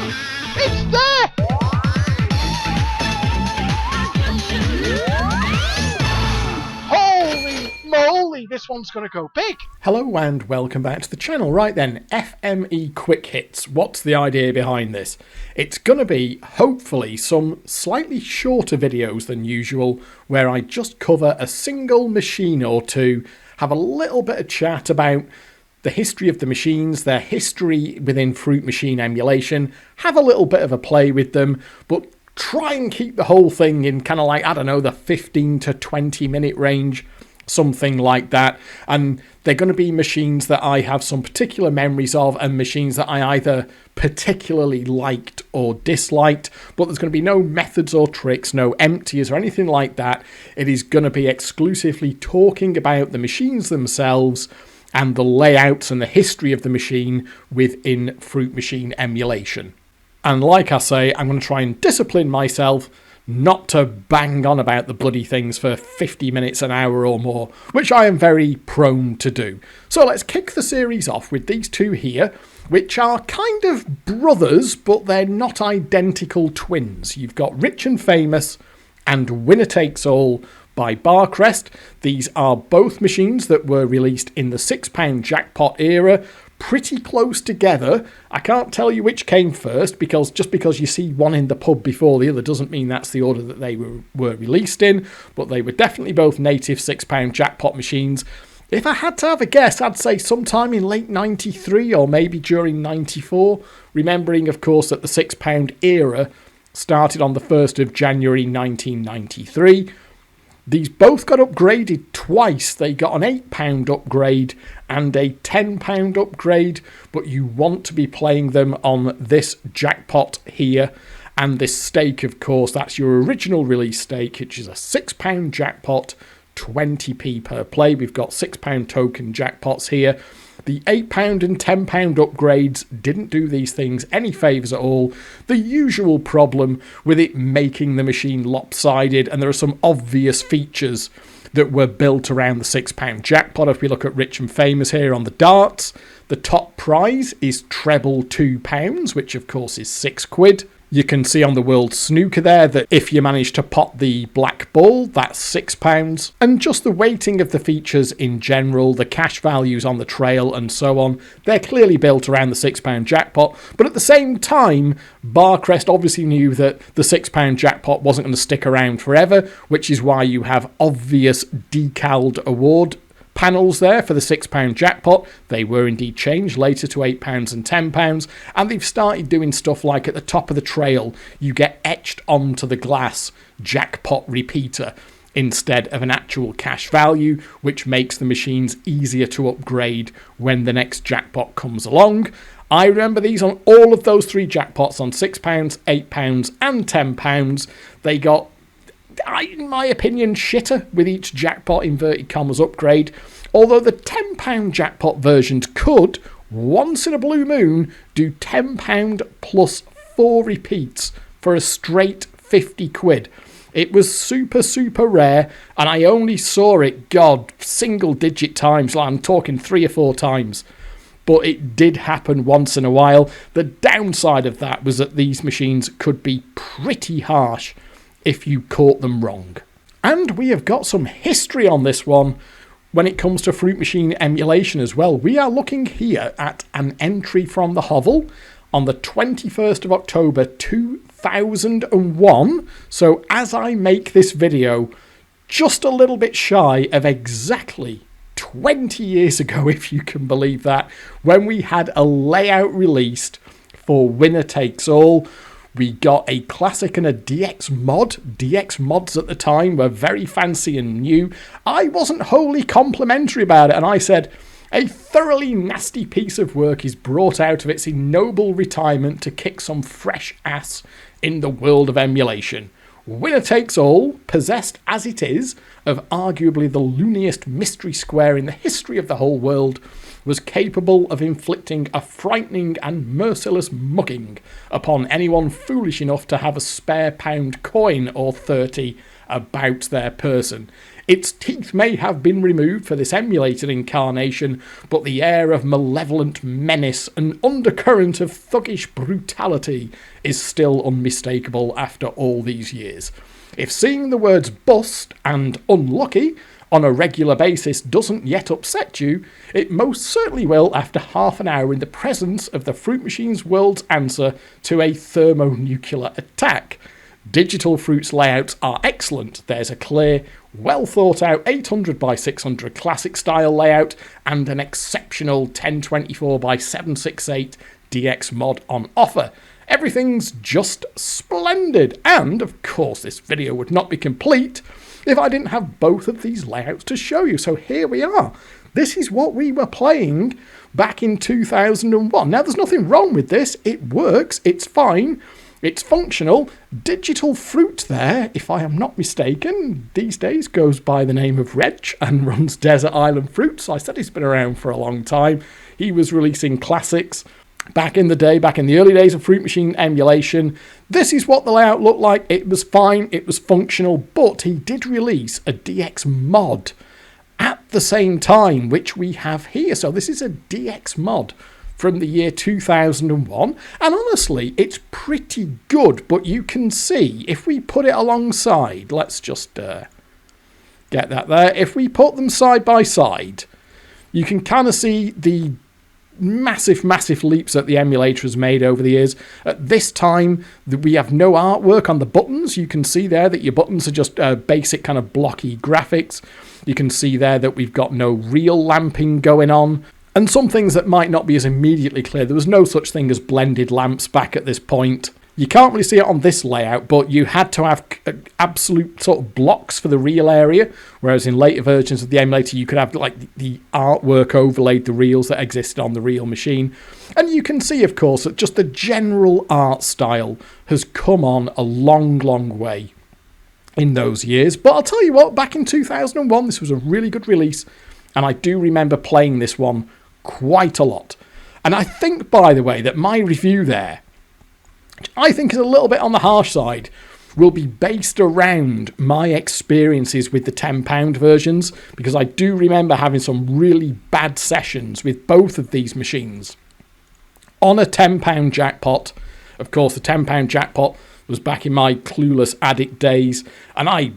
It's there! Holy moly, this one's gonna go big! Hello and welcome back to the channel. Right then, FME Quick Hits. What's the idea behind this? It's going to be, hopefully, some slightly shorter videos than usual, where I just cover a single machine or two, have a little bit of chat about the history of the machines, their history within Fruit Machine emulation, have a little bit of a play with them, but try and keep the whole thing in kind of like, I don't know, the 15 to 20 minute range, something like that. And they're going to be machines that I have some particular memories of and machines that I either particularly liked or disliked, but there's going to be no methods or tricks, no empties or anything like that. It is going to be exclusively talking about the machines themselves and the layouts and the history of the machine within Fruit Machine emulation. And like I say, I'm going to try and discipline myself not to bang on about the bloody things for 50 minutes, an hour or more, which I am very prone to do. So let's kick the series off with these two here, which are kind of brothers, but they're not identical twins. You've got Rich and Famous and Winner Takes All by Barcrest. These are both machines that were released in the £6 jackpot era, pretty close together. I can't tell you which came first, because just because you see one in the pub before the other doesn't mean that's the order that they were released in, but they were definitely both native £6 jackpot machines. If I had to have a guess, I'd say sometime in late 93 or maybe during 94, remembering of course that the £6 era started on the 1st of January 1993. These both got upgraded twice. They got an £8 upgrade and a £10 upgrade, but you want to be playing them on this jackpot here. And this stake, of course, that's your original release stake, which is a £6 jackpot, 20p per play. We've got £6 token jackpots here. The £8 and £10 upgrades didn't do these things any favours at all. The usual problem with it making the machine lopsided, and there are some obvious features that were built around the £6 jackpot. If we look at Rich and Famous here on the darts, the top prize is treble £2, which of course is £6. You can see on the World Snooker there that if you manage to pot the black ball, that's £6. And just the weighting of the features in general, the cash values on the trail and so on, they're clearly built around the £6 jackpot. But at the same time, Barcrest obviously knew that the £6 jackpot wasn't going to stick around forever, which is why you have obvious decaled award panels there for the £6 jackpot. They were indeed changed later to £8 and £10, and they've started doing stuff like at the top of the trail you get etched onto the glass jackpot repeater instead of an actual cash value, which makes the machines easier to upgrade when the next jackpot comes along. I remember these on all of those three jackpots on £6, £8 and £10. They got, in my opinion, shitter with each jackpot inverted commas upgrade, although the £10 jackpot versions could, once in a blue moon, do £10 plus 4 repeats for a straight £50. It was super rare, and I only saw it, single digit times, like I'm talking 3 or 4 times. But it did happen once in a while. The downside of that was that these machines could be pretty harsh if you caught them wrong. And we have got some history on this one when it comes to Fruit Machine emulation as well. We are looking here at an entry from the Hovel on the 21st of October 2001. So as I make this video, just a little bit shy of exactly 20 years ago, if you can believe that, when we had a layout released for Winner Takes All. We got a classic and a DX mod. DX mods at the time were very fancy and new. I wasn't wholly complimentary about it, and I said, a thoroughly nasty piece of work is brought out of its ignoble retirement to kick some fresh ass in the world of emulation. Winner Takes All, possessed as it is of arguably the looniest mystery square in the history of the whole world, was capable of inflicting a frightening and merciless mugging upon anyone foolish enough to have a spare pound coin or 30 about their person. Its teeth may have been removed for this emulated incarnation, but the air of malevolent menace and undercurrent of thuggish brutality is still unmistakable after all these years. If seeing the words bust and unlucky on a regular basis doesn't yet upset you, it most certainly will after half an hour in the presence of the Fruit Machine's world's answer to a thermonuclear attack. Digital Fruit's layouts are excellent. There's a clear, well thought out 800 by 600 classic style layout and an exceptional 1024 by 768 DX mod on offer. Everything's just splendid, and of course this video would not be complete if I didn't have both of these layouts to show you. So here we are. This is what we were playing back in 2001. Now there's nothing wrong with this. It works. It's fine. It's functional. Digital Fruit there, if I am not mistaken, these days goes by the name of Reg and runs Desert Island Fruits. I said he's been around for a long time. He was releasing classics back in the day, back in the early days of Fruit Machine emulation. This is what the layout looked like. It was fine, it was functional, but he did release a DX mod at the same time, which we have here. So this is a DX mod from the year 2001, and honestly, it's pretty good, but you can see, if we put it alongside, let's just get that there, if we put them side by side, you can kind of see the massive leaps that the emulator has made over the years. At this time, we have no artwork on the buttons. You can see there that your buttons are just basic kind of blocky graphics. You can see there that we've got no real lamping going on. And some things that might not be as immediately clear. There was no such thing as blended lamps back at this point. You can't really see it on this layout, but you had to have absolute sort of blocks for the real area, whereas in later versions of the emulator you could have like the artwork overlaid the reels that existed on the real machine. And you can see, of course, that just the general art style has come on a long way in those years. But I'll tell you what, back in 2001 this was a really good release, and I do remember playing this one quite a lot. And I think, by the way, that my review there, which I think is a little bit on the harsh side, will be based around my experiences with the £10 versions, because I do remember having some really bad sessions with both of these machines on a £10 jackpot. Of course, the £10 jackpot was back in my clueless addict days, and I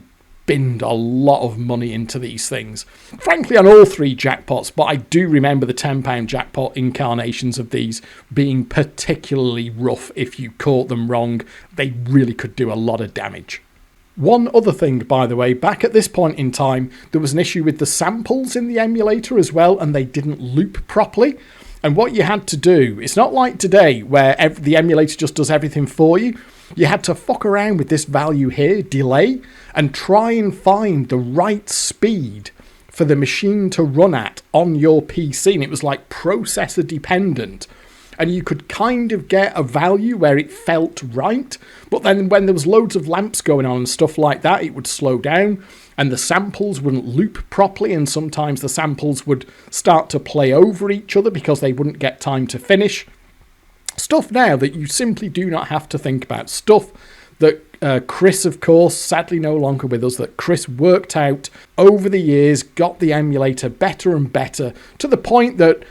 binned a lot of money into these things. Frankly, on all three jackpots, but I do remember the £10 jackpot incarnations of these being particularly rough. If you caught them wrong, they really could do a lot of damage. One other thing, by the way, back at this point in time, there was an issue with the samples in the emulator as well, and they didn't loop properly. And what you had to do, it's not like today where the emulator just does everything for you. You had to fuck around with this value here, delay, and try and find the right speed for the machine to run at on your PC. And it was like processor dependent. And you could kind of get a value where it felt right. But then when there was loads of lamps going on and stuff like that, it would slow down. And the samples wouldn't loop properly. And sometimes the samples would start to play over each other because they wouldn't get time to finish. Stuff now that you simply do not have to think about. Stuff that Chris, of course, sadly no longer with us, that Chris worked out over the years, got the emulator better and better, to the point that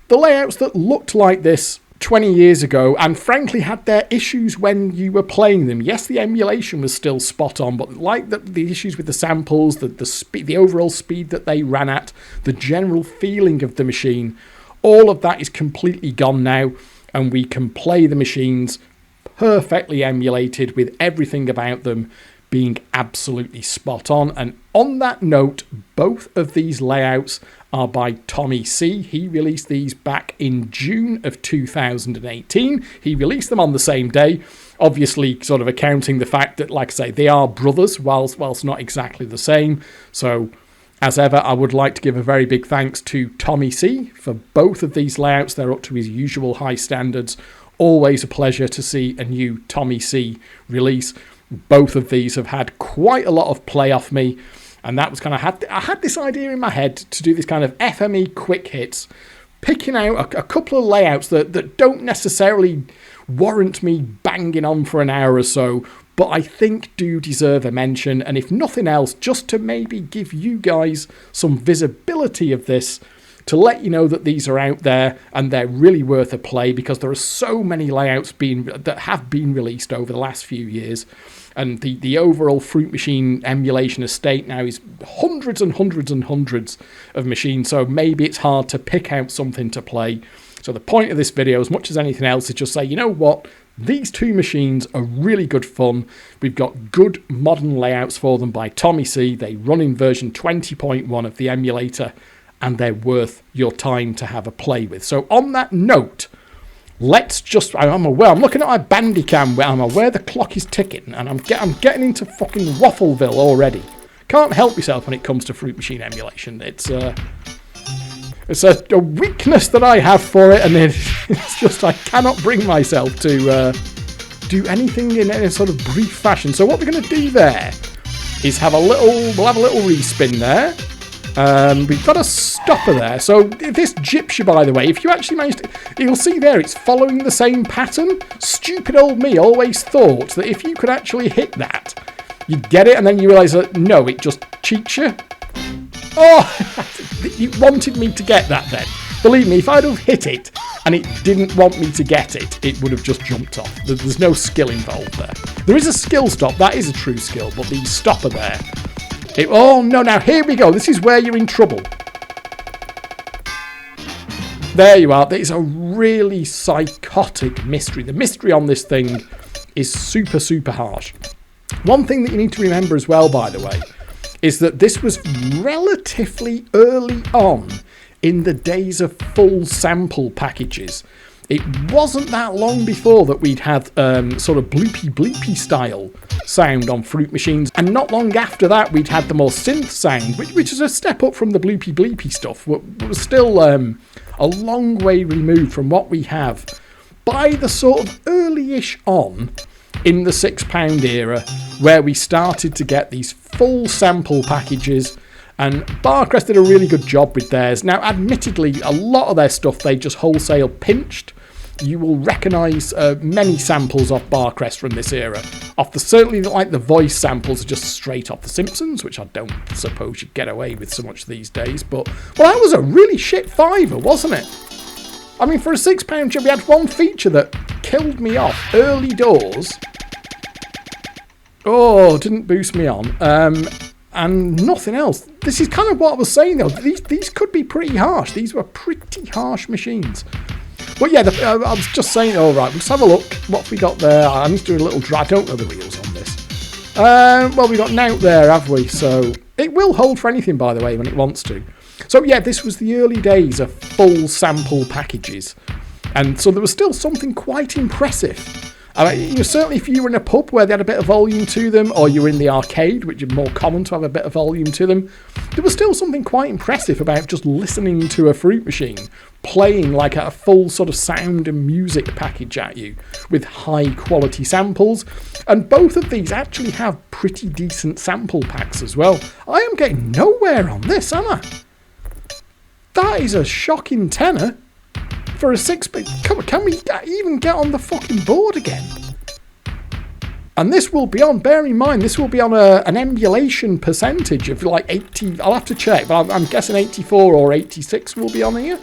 the layouts that looked like this 20 years ago, and frankly had their issues when you were playing them. Yes, the emulation was still spot on, but like the issues with the samples, the overall speed that they ran at, the general feeling of the machine, all of that is completely gone now. And we can play the machines perfectly emulated with everything about them being absolutely spot on. And on that note, both of these layouts are by Tommy C. He released these back in June of 2018. He released them on the same day, obviously sort of accounting the fact that, like I say, they are brothers whilst not exactly the same. So as ever, I would like to give a very big thanks to Tommy C for both of these layouts. They're up to his usual high standards. Always a pleasure to see a new Tommy C release. Both of these have had quite a lot of play off me, and that was kind of, I had this idea in my head to do this kind of FME quick hits, picking out a couple of layouts that don't necessarily warrant me banging on for an hour or so, but I think do deserve a mention, and if nothing else, just to maybe give you guys some visibility of this, to let you know that these are out there and they're really worth a play, because there are so many layouts that have been released over the last few years, and the overall Fruit Machine emulation estate now is hundreds and hundreds and hundreds of machines, so maybe it's hard to pick out something to play. So the point of this video, as much as anything else, is just say, you know what, these two machines are really good fun. We've got good modern layouts for them by Tommy C. They run in version 20.1 of the emulator, and they're worth your time to have a play with. So on that note, let's just, I'm looking at my Bandicam, where I'm aware the clock is ticking, and I'm getting into fucking Waffleville already. Can't help yourself when it comes to Fruit Machine emulation. It's a weakness that I have for it, and it's just I cannot bring myself to do anything in any sort of brief fashion. So what we're going to do there is we'll have a little respin there. We've got a stopper there. So this gypsy, by the way, if you actually manage to, you'll see there it's following the same pattern. Stupid old me always thought that if you could actually hit that, you'd get it, and then you realise that no, it just cheats you. Oh, you wanted me to get that then. Believe me, if I'd have hit it and it didn't want me to get it, it would have just jumped off. There's no skill involved there. There is a skill stop, that is a true skill, but the stopper there. Oh no, now here we go. This is where you're in trouble. There you are. There's a really psychotic mystery. The mystery on this thing is super, super harsh. One thing that you need to remember as well, by the way, is that this was relatively early on in the days of full sample packages. It wasn't that long before that we'd had sort of bloopy bleepy style sound on Fruit Machines, and not long after that we'd had the more synth sound, which is a step up from the bloopy bleepy stuff, but was still a long way removed from what we have by the sort of early-ish on in the £6 era, where we started to get these full sample packages, and Barcrest did a really good job with theirs. Now, admittedly, a lot of their stuff they just wholesale pinched. You will recognise many samples of Barcrest from this era. Certainly, like the voice samples are just straight off The Simpsons, which I don't suppose you'd get away with so much these days. But, well, that was a really shit fiver, wasn't it? I mean, for a £6 chip, we had one feature that killed me off early doors. Oh, didn't boost me on. And nothing else. This is kind of what I was saying, though. These could be pretty harsh. These were pretty harsh machines. But yeah, I was just saying, all right, let's have a look. What have we got there? I need to do a little dry. I don't know the wheels on this. Well, we got Nout there, have we? So it will hold for anything, by the way, when it wants to. So yeah, this was the early days of full sample packages. And so there was still something quite impressive. Certainly if you were in a pub where they had a bit of volume to them, or you were in the arcade, which is more common to have a bit of volume to them, there was still something quite impressive about just listening to a Fruit Machine playing like a full sort of sound and music package at you with high quality samples. And both of these actually have pretty decent sample packs as well. I am getting nowhere on this, am I? That is a shocking tenner. For a 6-bit, can we even get on the fucking board again? And this will be on, bear in mind, this will be on an emulation percentage of like 80, I'll have to check, but I'm guessing 84 or 86 will be on here.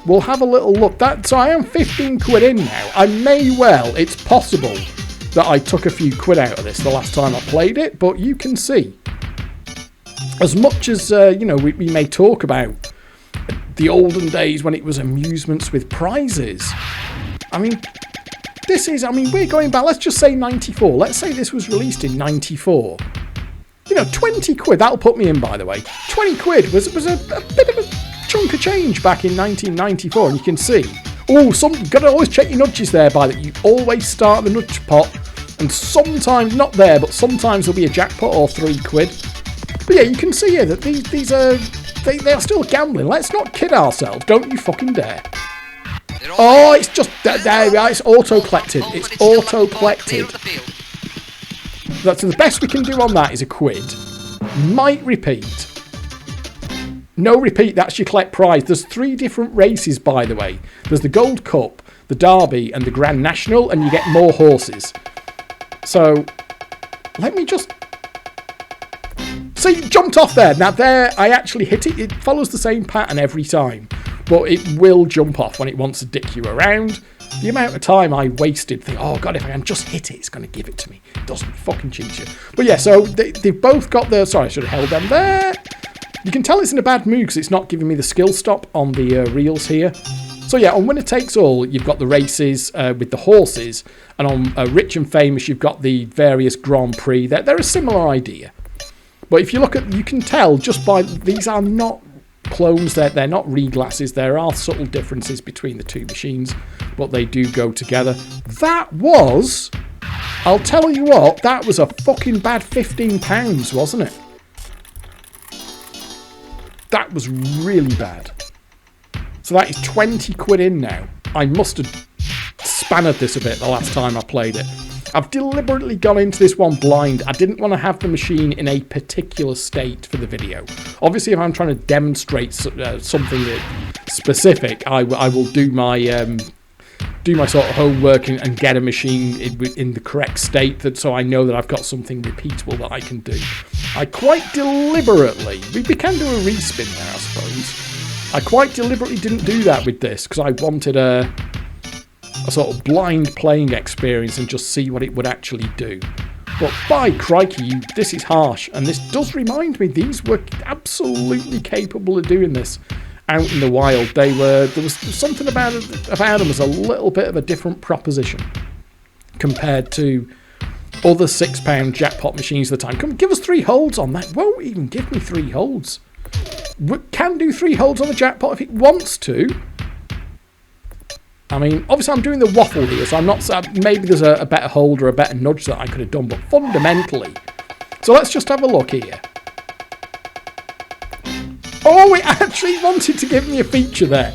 We'll have a little look. So I am 15 quid in now. I may well, it's possible that I took a few quid out of this the last time I played it, but you can see, as much as, we may talk about the olden days when it was amusements with prizes. I mean, we're going back, let's just say 94. Let's say this was released in 94. 20 quid, that'll put me in, by the way. 20 quid was a bit of a chunk of change back in 1994, and you can see. You've got to always check your nudges there, by that you always start the nudge pot, and sometimes, not there, but sometimes there'll be a jackpot or 3 quid. But yeah, you can see here that these are... They are still gambling. Let's not kid ourselves. Don't you fucking dare. Oh, it's just... There we are. It's auto-collected. It's auto-collected. That's the best we can do on that is a quid. Might repeat. No repeat. That's your collect prize. There's 3 different races, by the way. There's the Gold Cup, the Derby, and the Grand National, and you get more horses. So, let me just... See, it jumped off there. Now there, I actually hit it. It follows the same pattern every time. But it will jump off when it wants to dick you around. The amount of time I wasted thinking, oh God, if I can just hit it, it's going to give it to me. It doesn't fucking cheat you. But yeah, so they've both got the... Sorry, I should have held them there. You can tell it's in a bad mood because it's not giving me the skill stop on the reels here. So yeah, on Winner Takes All, you've got the races with the horses. And on Rich and Famous, you've got the various Grand Prix. They're a similar idea. But if you look at, you can tell just by, these are not clones, they're not reglasses. There are subtle differences between the two machines, but they do go together. That was, I'll tell you what, that was a fucking bad £15, wasn't it? That was really bad. So that is 20 quid in now. I must have spanned this a bit the last time I played it. I've deliberately gone into this one blind. I didn't want to have the machine in a particular state for the video. Obviously, if I'm trying to demonstrate something specific, I will do my sort of homework and get a machine in the correct state, so I know that I've got something repeatable that I can do. I quite deliberately, we can do a respin now, I suppose. I quite deliberately didn't do that with this because I wanted a sort of blind playing experience and just see what it would actually do. But by crikey, this is harsh, and this does remind me these were absolutely capable of doing this out in the wild. There was something about them as a little bit of a different proposition compared to other £6 jackpot machines at the time. Come give us 3 holds on that. Won't even give me 3 holds. Can do 3 holds on the jackpot if it wants to. I mean, obviously I'm doing the waffle here, so I'm not... Maybe there's a better hold or a better nudge that I could have done, but fundamentally... So let's just have a look here. Oh, it actually wanted to give me a feature there.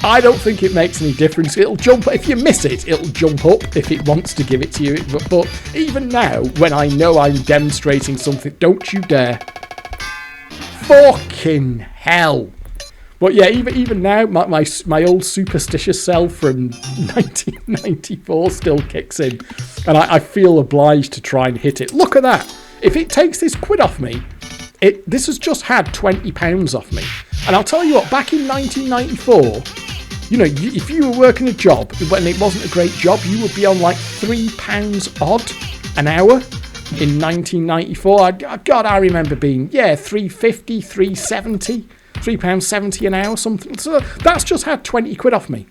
I don't think it makes any difference. It'll jump... If you miss it, it'll jump up if it wants to give it to you. But even now, when I know I'm demonstrating something... Don't you dare. Fucking hell. But yeah, even now, my old superstitious self from 1994 still kicks in. And I feel obliged to try and hit it. Look at that. If it takes this quid off me, this has just had £20 off me. And I'll tell you what, back in 1994, you know, if you were working a job when it wasn't a great job, you would be on like £3 odd an hour in 1994. God, I remember being, yeah, £3.50, £3.70. £3.70 an hour, something. So that's just had 20 quid off me.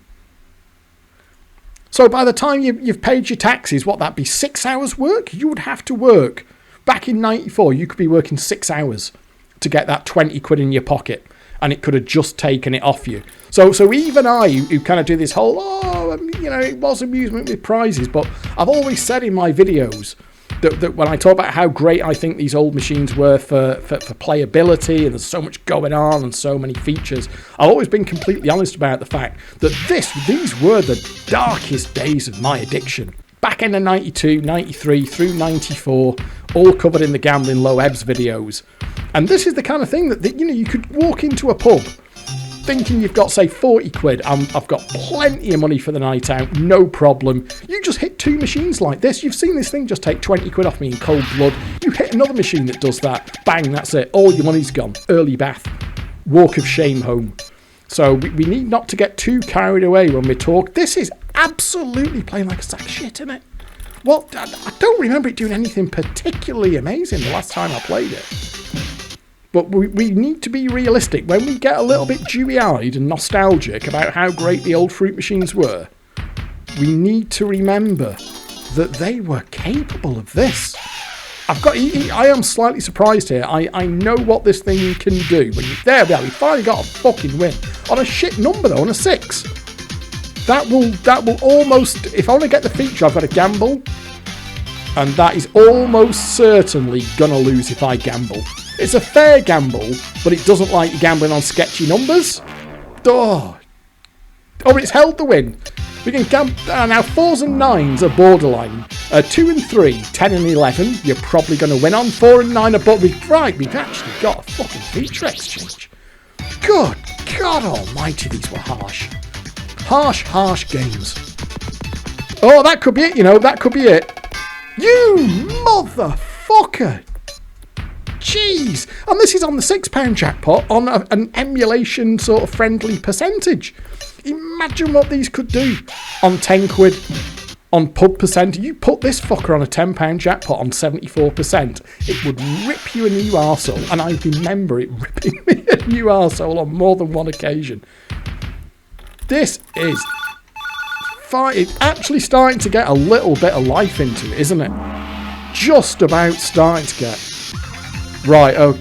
So by the time you've paid your taxes, what, that'd be 6 hours work? You would have to work. Back in 94, you could be working 6 hours to get that 20 quid in your pocket, and it could have just taken it off you. So even I, who kind of do this whole, you know, it was amusement with prizes, but I've always said in my videos that when I talk about how great I think these old machines were for playability, and there's so much going on and so many features, I've always been completely honest about the fact that these were the darkest days of my addiction. Back in the 92, 93 through 94, all covered in the Gambling Low Ebbs videos. And this is the kind of thing that you know, you could walk into a pub thinking you've got, say, 40 quid. I've got plenty of money for the night out, no problem. You just hit 2 machines like this. You've seen this thing just take 20 quid off me in cold blood. You hit another machine that does that. Bang, that's it. All your money's gone. Early bath. Walk of shame home. So we need not to get too carried away when we talk. This is absolutely playing like a sack of shit, isn't it? Well, I don't remember it doing anything particularly amazing the last time I played it. But we need to be realistic. When we get a little bit dewy-eyed and nostalgic about how great the old fruit machines were, we need to remember that they were capable of this. I am slightly surprised here. I know what this thing can do. There we are. We finally got a fucking win. On a shit number though, on a 6. That will almost... If I want to get the feature, I've got to gamble. And that is almost certainly gonna lose if I gamble. It's a fair gamble, but it doesn't like you gambling on sketchy numbers. Oh, it's held the win. We can gamble. Now, 4s and 9s are borderline. 2 and 3, 10 and 11, you're probably going to win on. 4 and 9 are we've actually got a fucking feature exchange. Good God almighty, these were harsh. Harsh games. Oh, that could be it, you know, that could be it. You motherfucker! Jeez! And this is on the £6 jackpot on an emulation sort of friendly percentage. Imagine what these could do on 10 quid on pub percent. You put this fucker on a £10 jackpot on 74%, it would rip you a new arsehole. And I remember it ripping me a new arsehole on more than one occasion. This is fine. It's actually starting to get a little bit of life into it, isn't it? Just about starting to get. Right, oh,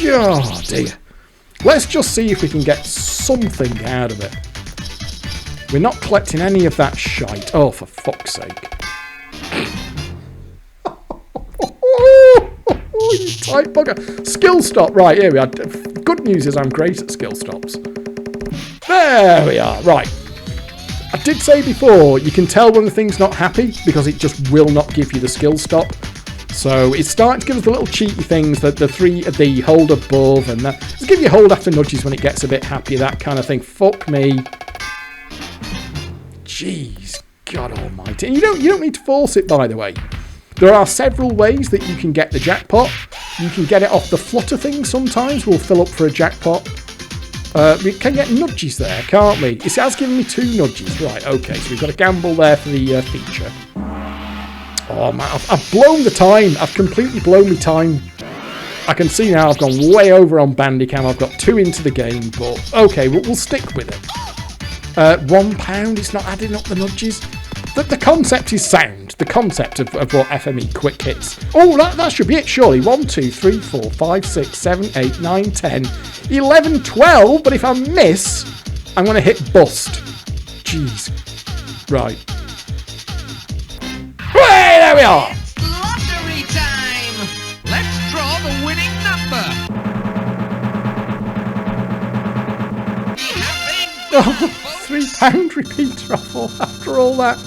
God dear. Let's just see if we can get something out of it. We're not collecting any of that shite. Oh, for fuck's sake. You tight bugger. Skill stop. Right, here we are. Good news is I'm great at skill stops. There we are. Right. I did say before, you can tell when the thing's not happy because it just will not give you the skill stop. So it's starting to give us the little cheaty things, that the hold above and that. Just give you hold after nudges when it gets a bit happier, that kind of thing. Fuck me. Jeez, God almighty. And you don't need to force it, by the way. There are several ways that you can get the jackpot. You can get it off the flutter thing sometimes. We'll fill up for a jackpot. We can get nudges there, can't we? It has given me 2 nudges. Right, okay, so we've got a gamble there for the feature. Oh man, I've blown the time. I've completely blown my time. I can see now I've gone way over on Bandicam. I've got 2 into the game, but okay, we'll stick with it. £1, it's not adding up the nudges. The concept is sound. The concept of what FME quick hits. Oh, that should be it, surely. 1, 2, 3, 4, 5, 6, 7, 8, 9, 10, 11, 12. But if I miss, I'm going to hit bust. Jeez. Right. Hey, there we are. Lottery time. Let's draw the winning number. Oh, £3 repeat raffle after all that.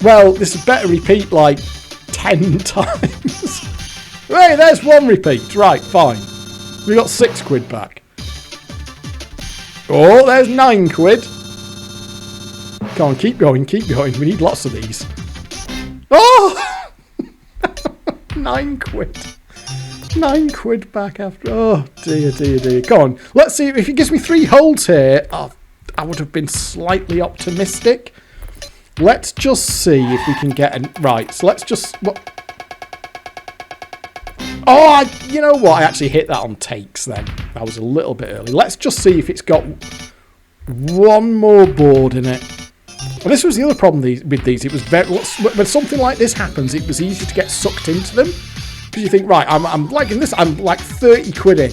Well, this had better repeat like 10 times. Hey, there's 1 repeat. Right, fine. We got 6 quid back. Oh, there's 9 quid. Come on, keep going, keep going. We need lots of these. Oh! 9 quid. 9 quid back after. Oh, dear, dear, dear. Go on. Let's see if it gives me 3 holds here. Oh, I would have been slightly optimistic. Let's just see if we can get an. Right, so let's just. What? Oh, you know what? I actually hit that on takes then. I was a little bit early. Let's just see if it's got 1 more board in it. Well, this was the other problem with these. It was when something like this happens, it was easy to get sucked into them. Because you think, right, I'm liking this. I'm like 30 quid in.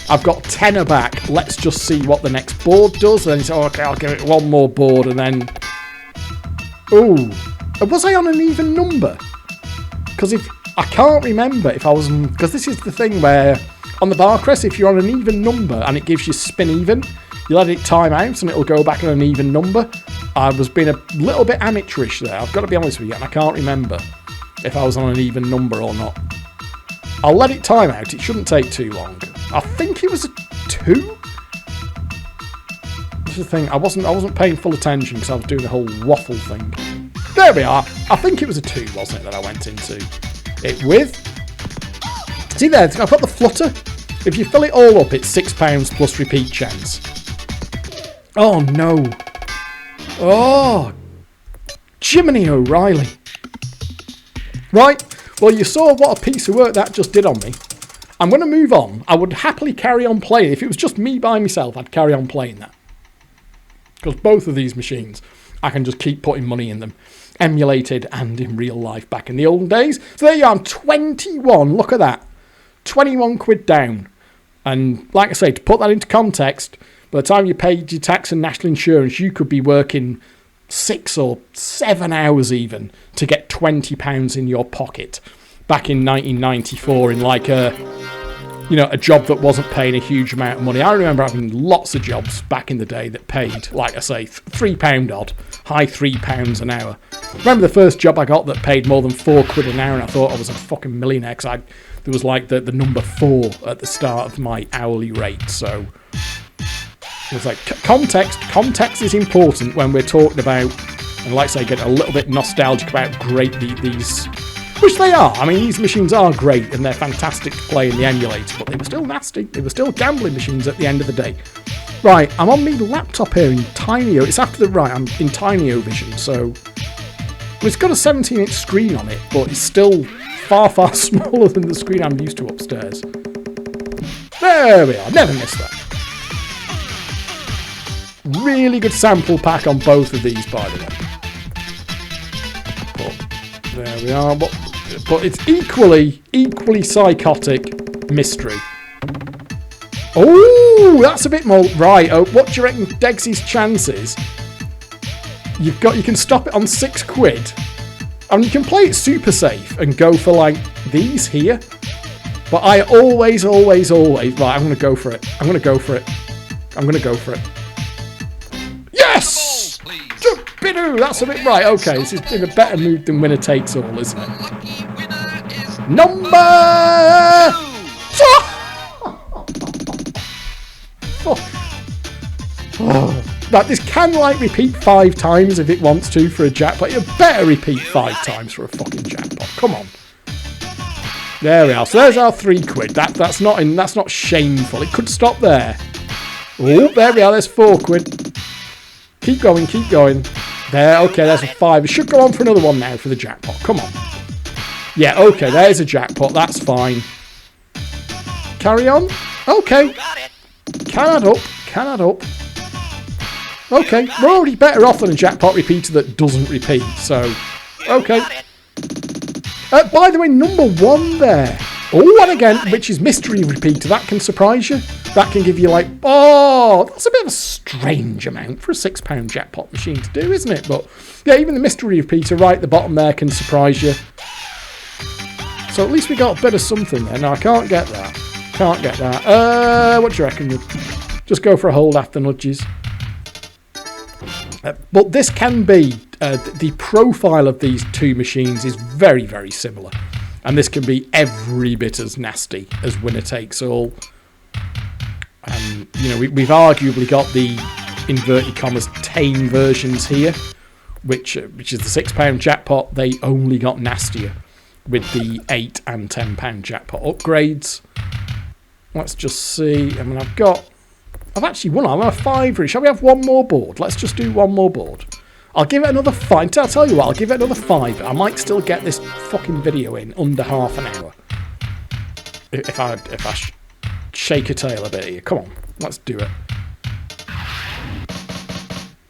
I've got tenner back. Let's just see what the next board does. And then you say, oh, okay, I'll give it 1 more board. And then, ooh, was I on an even number? Because if I can't remember if I was, because this is the thing where on the Barcrest, if you're on an even number and it gives you spin even, you let it time out and it'll go back on an even number. I was being a little bit amateurish there. I've got to be honest with you, and I can't remember if I was on an even number or not. I'll let it time out. It shouldn't take too long. I think it was a 2. This is the thing. I wasn't paying full attention because I was doing the whole waffle thing. There we are. I think it was a 2, wasn't it, that I went into it with? See there, I've got the flutter. If you fill it all up, it's £6 plus repeat chance. Oh no. Oh, Jiminy O'Reilly. Right, well, you saw what a piece of work that just did on me. I'm going to move on. I would happily carry on playing. If it was just me by myself, I'd carry on playing that. Because both of these machines, I can just keep putting money in them. Emulated and in real life back in the olden days. So there you are, I'm 21. Look at that. 21 quid down. And like I say, to put that into context, by the time you paid your tax and national insurance, you could be working 6 or 7 hours even to get £20 in your pocket back in 1994 in like a job that wasn't paying a huge amount of money. I remember having lots of jobs back in the day that paid, like I say, £3 odd, high £3 an hour. I remember the first job I got that paid more than 4 quid an hour, and I thought I was a fucking millionaire because there was like the number 4 at the start of my hourly rate. So it was like context is important when we're talking about And like I say, get a little bit nostalgic about how great these, which they are. I mean, these machines are great and they're fantastic to play in the emulator, but they were still nasty. They were still gambling machines at the end of the day. Right, I'm on my laptop here in Tinyo. It's after the right. I'm in Tinyo Vision, so it's got a 17-inch screen on it, but it's still far, far smaller than the screen I'm used to upstairs. There we are. Never missed that. Really good sample pack on both of these, by the way. But there we are. But it's equally psychotic mystery. Oh, that's a bit more right. Oh, what do you reckon Degsy's chances? You can stop it on £6. I mean, you can play it super safe and go for like these here. But I always, right, I'm going to go for it. I'm going to go for it. Yes! Bidoo, that's a bit right. Okay, this is in a better mood than winner takes all, isn't it? Number... That this can like repeat 5 times if it wants to for a jackpot. You better repeat 5 times for a fucking jackpot. Come on. There we are. So there's our £3. That's not shameful. It could stop there. Oh, there we are. There's £4. Keep going. There. Okay, there's a 5. It should go on for another one now for the jackpot. Come on. Yeah. Okay. There's a jackpot. That's fine. Carry on. Okay. Can add up. Okay, we're already better off than a jackpot repeater that doesn't repeat, so... Okay. By the way, number 1 there. Oh, and again, which is mystery repeater. That can surprise you. That can give you like... Oh, that's a bit of a strange amount for a £6 jackpot machine to do, isn't it? But, yeah, even the mystery repeater right at the bottom there can surprise you. So at least we got a bit of something there. No, I can't get that. What do you reckon? Just go for a hold after nudges. But this can be, the profile of these two machines is very, very similar. And this can be every bit as nasty as winner takes all. You know, we've arguably got the, inverted commas, tame versions here, which is the £6 jackpot. They only got nastier with the £8 and £10 jackpot upgrades. Let's just see. I mean, I've actually won. I'm on a 5. Shall we have one more board? Let's just do one more board. I'll give it another 5. I'll tell you what, I'll give it another 5. I might still get this fucking video in under half an hour. If I shake a tail a bit here. Come on, let's do it.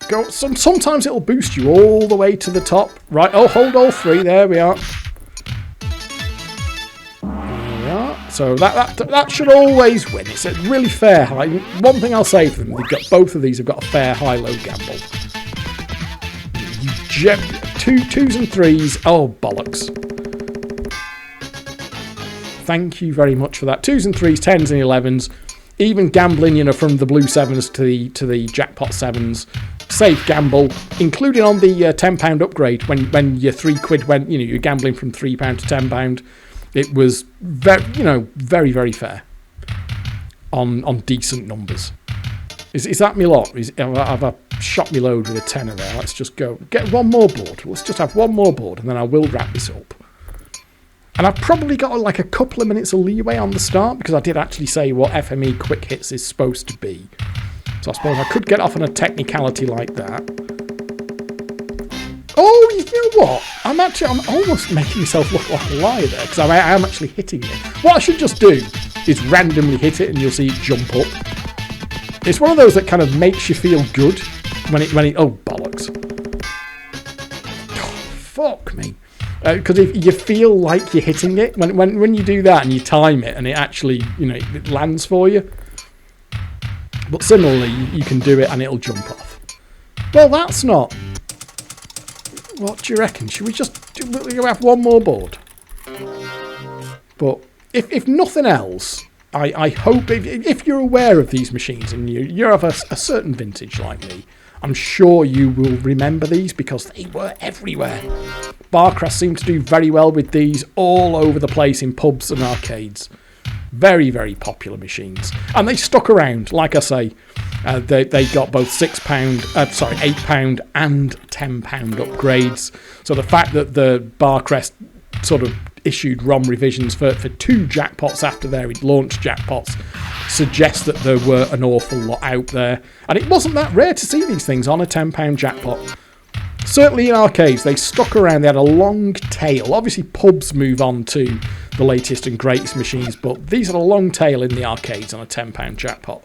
Go. Sometimes it'll boost you all the way to the top. Right, oh, hold all 3. There we are. So that should always win. It's a really fair high. One thing I'll say for them, both of these have got a fair high-low gamble. Twos and 3s. Oh, bollocks. Thank you very much for that. 2s and 3s, 10s and 11s. Even gambling, you know, from the blue 7s to the jackpot 7s. Safe gamble, including on the £10 upgrade when your £3 went, you know, you're gambling from £3 to £10. It was very, you know, very, very fair on decent numbers. Is that me lot? Have I shot me load with a tenner there? Let's just go get one more board. Let's just have one more board, and then I will wrap this up. And I've probably got like a couple of minutes of leeway on the start because I did actually say what FME quick hits is supposed to be. So I suppose I could get off on a technicality like that. Oh, you know what? I'm almost making myself look like a liar there because I am actually hitting it. What I should just do is randomly hit it and you'll see it jump up. It's one of those that kind of makes you feel good when it oh, bollocks. Oh, fuck me. Because if you feel like you're hitting it, when you do that and you time it and it actually, you know, it lands for you. But similarly, you can do it and it'll jump off. Well, that's not... What do you reckon? Should we just have one more board? But if nothing else, I hope if you're aware of these machines and you're of a certain vintage like me, I'm sure you will remember these because they were everywhere. Barcrest seemed to do very well with these all over the place in pubs and arcades. Very, very popular machines. And they stuck around, like I say. They got both £8 and £10 upgrades. So the fact that the Barcrest sort of issued ROM revisions for 2 jackpots after their launched jackpots suggests that there were an awful lot out there. And it wasn't that rare to see these things on a £10 jackpot. Certainly in arcades, they stuck around. They had a long tail. Obviously, pubs move on to the latest and greatest machines, but these had a long tail in the arcades on a £10 jackpot.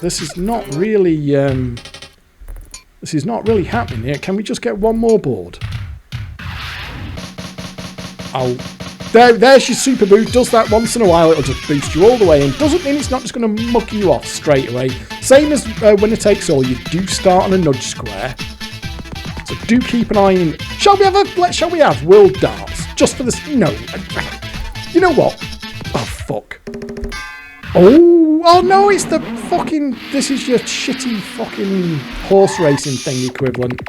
This is not really happening here. Can we just get one more board? There's your super boost. Does that once in a while. It'll just boost you all the way in. Doesn't mean it's not just going to muck you off straight away. Same as Winner Takes All. You do start on a nudge square. So do keep an eye in. Shall we have World Darts? Just for this? No. You know what? Oh, fuck. Oh no, it's the fucking... This is your shitty fucking horse racing thing equivalent.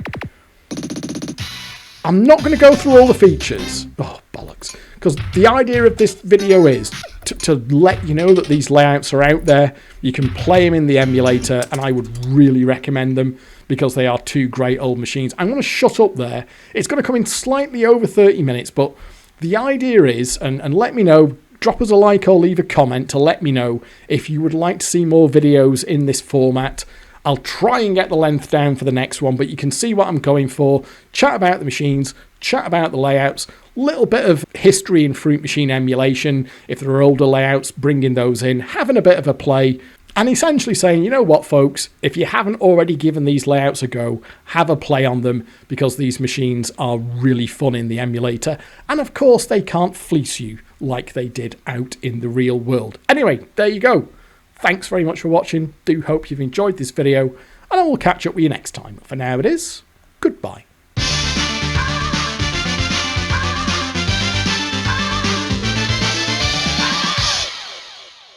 I'm not going to go through all the features. Oh, bollocks. Because the idea of this video is to let you know that these layouts are out there. You can play them in the emulator, and I would really recommend them because they are 2 great old machines. I'm going to shut up there. It's going to come in slightly over 30 minutes, but the idea is, and let me know, drop us a like or leave a comment to let me know if you would like to see more videos in this format. I'll try and get the length down for the next one, but you can see what I'm going for. Chat about the machines, chat about the layouts, little bit of history in Fruit Machine emulation. If there are older layouts, bringing those in, having a bit of a play, and essentially saying, you know what, folks, if you haven't already given these layouts a go, have a play on them because these machines are really fun in the emulator. And of course, they can't fleece you like they did out in the real world. Anyway, there you go. Thanks very much for watching. Do hope you've enjoyed this video, and I will catch up with you next time. For now it is, goodbye.